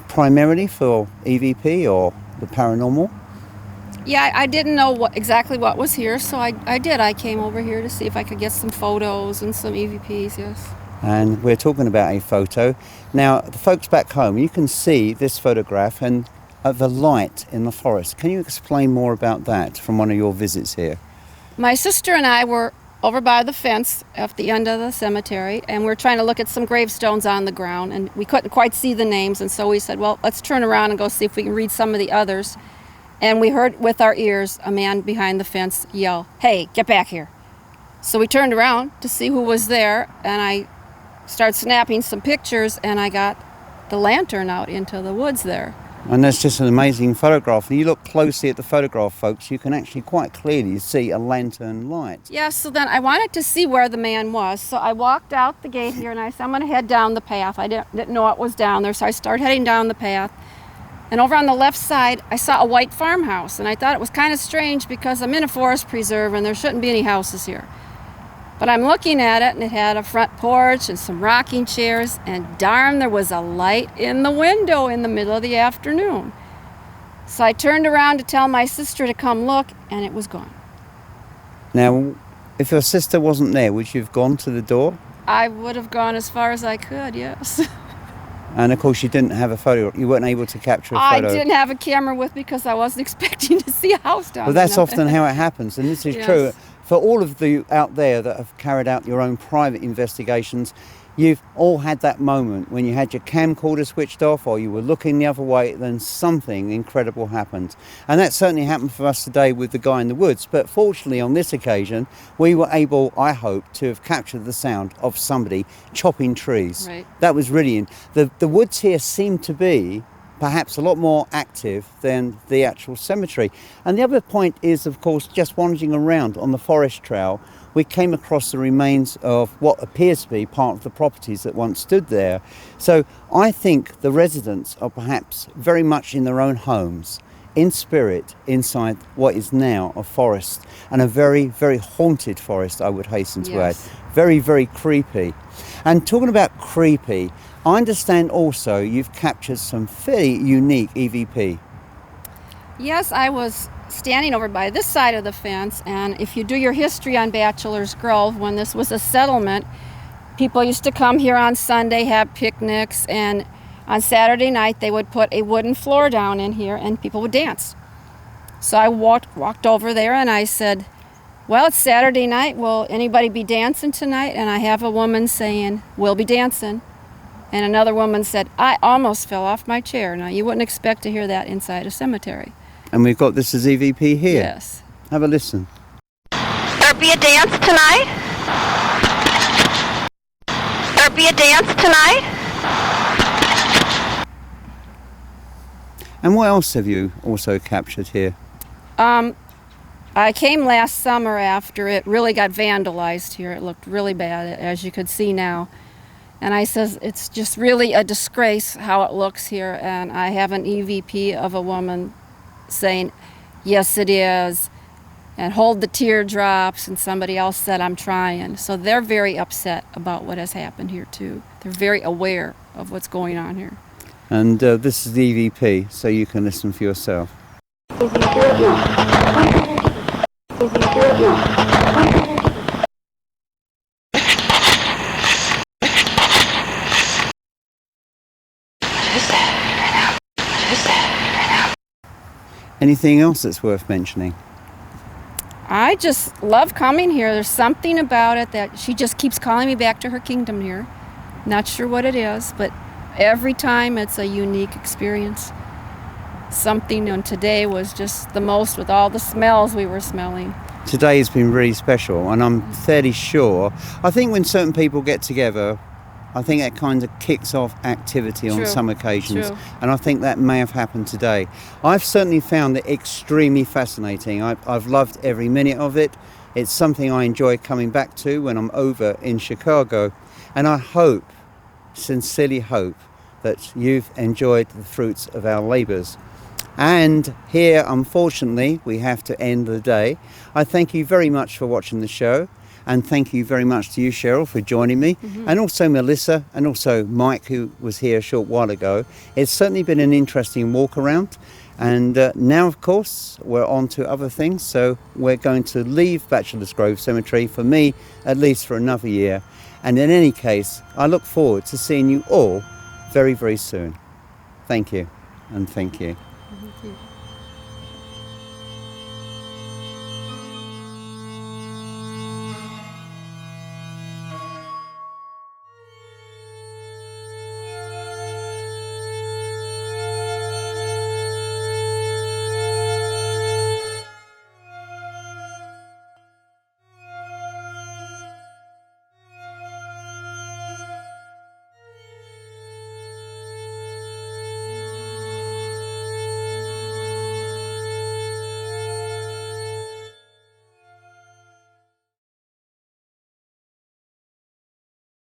S1: primarily for EVP or the paranormal?
S2: Yeah, I didn't know exactly what was here, so I did. I came over here to see if I could get some photos and some EVPs, yes.
S1: And we're talking about a photo. Now, the folks back home, you can see this photograph and the light in the forest. Can you explain more about that from one of your visits here?
S2: My sister and I were over by the fence at the end of the cemetery, and we're trying to look at some gravestones on the ground, and we couldn't quite see the names, and so we said, well, let's turn around and go see if we can read some of the others. And we heard with our ears a man behind the fence yell, "Hey, get back here." So we turned around to see who was there, and I started snapping some pictures, and I got the lantern out into the woods there.
S1: And that's just an amazing photograph. And you look closely at the photograph, folks, you can actually quite clearly see a lantern light.
S2: Yeah, so then I wanted to see where the man was. So I walked out the gate here, and I said, I'm going to head down the path. I didn't know it was down there, so I started heading down the path. And over on the left side, I saw a white farmhouse, and I thought it was kind of strange because I'm in a forest preserve and there shouldn't be any houses here. But I'm looking at it, and it had a front porch and some rocking chairs, and darn, there was a light in the window in the middle of the afternoon. So I turned around to tell my sister to come look, and it was gone.
S1: Now, if your sister wasn't there, would you have gone to the door?
S2: I would have gone as far as I could, yes.
S1: And of course you didn't have a photo, you weren't able to capture a photo.
S2: I didn't have a camera with me because I wasn't expecting to see a house down there.
S1: But that's often how it happens, and this is
S2: Yes.
S1: true. For all of you out there that have carried out your own private investigations, you've all had that moment when you had your camcorder switched off or you were looking the other way, then something incredible happened. And that certainly happened for us today with the guy in the woods. But fortunately on this occasion, we were able, I hope, to have captured the sound of somebody chopping trees.
S2: Right.
S1: That was really, the woods here seem to be perhaps a lot more active than the actual cemetery. And the other point is, of course, just wandering around on the forest trail, we came across the remains of what appears to be part of the properties that once stood there. So I think the residents are perhaps very much in their own homes, in spirit, inside what is now a forest, and a very, very haunted forest, I would hasten to add. Very, very creepy. And talking about creepy, I understand also you've captured some fairly unique EVP.
S2: Yes, I was standing over by this side of the fence, and if you do your history on Bachelor's Grove, when this was a settlement, people used to come here on Sunday, have picnics, and on Saturday night they would put a wooden floor down in here and people would dance. So I walked over there and I said, well, it's Saturday night, will anybody be dancing tonight? And I have a woman saying, we'll be dancing. And another woman said, I almost fell off my chair. Now, you wouldn't expect to hear that inside a cemetery.
S1: And we've got this as EVP here.
S2: Yes.
S1: Have a listen.
S6: There be a dance tonight? There be a dance tonight?
S1: And what else have you also captured here?
S2: I came last summer after it really got vandalized here. It looked really bad, as you could see now. And I says, it's just really a disgrace how it looks here. And I have an EVP of a woman saying, yes, it is, and hold the teardrops. And somebody else said, I'm trying. So they're very upset about what has happened here, too. They're very aware of what's going on here.
S1: And this is the EVP, so you can listen for yourself. Anything else that's worth mentioning?
S2: I just love coming here. There's something about it that she just keeps calling me back to her kingdom here. Not sure what it is, but every time it's a unique experience. Something, and today was just the most with all the smells we were smelling.
S1: today has been really special, and I'm fairly sure. I think when certain people get together, I think that kind of kicks off activity on
S2: True.
S1: some occasions,
S2: True.
S1: and I think that may have happened today. I've certainly found it extremely fascinating. I've loved every minute of it. It's something I enjoy coming back to when I'm over in Chicago, and I hope, sincerely hope, that you've enjoyed the fruits of our labours. And here, unfortunately, we have to end the day. I thank you very much for watching the show. And thank you very much to you, Cheryl, for joining me. And also Melissa, and also Mike, who was here a short while ago. It's certainly been an interesting walk around. And now, of course, we're on to other things. So we're going to leave Bachelor's Grove Cemetery, for me, at least for another year. And in any case, I look forward to seeing you all very, very soon. Thank you, and thank you.